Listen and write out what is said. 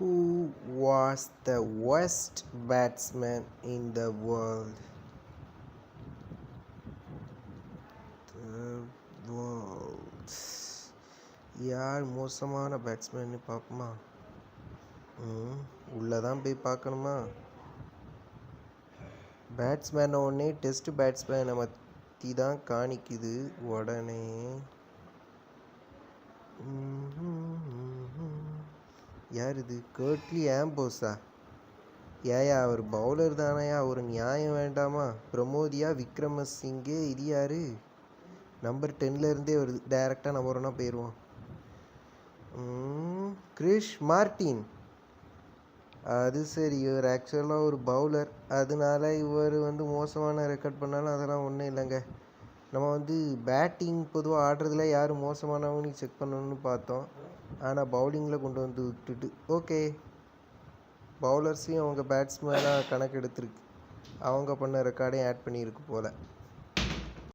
Who was the worst batsman in the world? The world. யார் மோசமான பேட்ஸ்மேன்னு பார்ப்போமா? உள்ளதான் போய் பார்க்கணுமா? பேட்ஸ்மேனை உடனே டெஸ்ட் பேட்ஸ்மேனை பற்றி தான் காணிக்குது உடனே. யார் இது? கர்ட்லி ஆம்போஸா? ஏயா அவர் பவுலர் தானையா, ஒரு நியாயம் வேண்டாமா? பிரமோதியா விக்ரமசிங்கே? இது யார்? நம்பர் 10லேருந்தே வருது, டைரெக்டாக நம்பர் 1 போயிடுவோம். கிறிஷ் மார்டின். அது சரி, இவர் ஆக்சுவலாக ஒரு பவுலர், அதனால இவர் மோசமான ரெக்கார்ட் பண்ணாலும் அதெல்லாம் ஒன்றும் இல்லைங்க. நம்ம பேட்டிங் பொதுவாக ஆடுறதுல யார் மோசமானவங்கன்னு செக் பண்ணணும்னு பார்த்தோம். ஆனால் பவுலிங்கில் கொண்டு வந்து விட்டுட்டு ஓகே, பவுலர்ஸையும் அவங்க பேட்ஸ்மேனாக கணக்கு எடுத்துருக்கு, அவங்க பண்ண ரெக்கார்டையும் ஆட் பண்ணியிருக்கு போல்.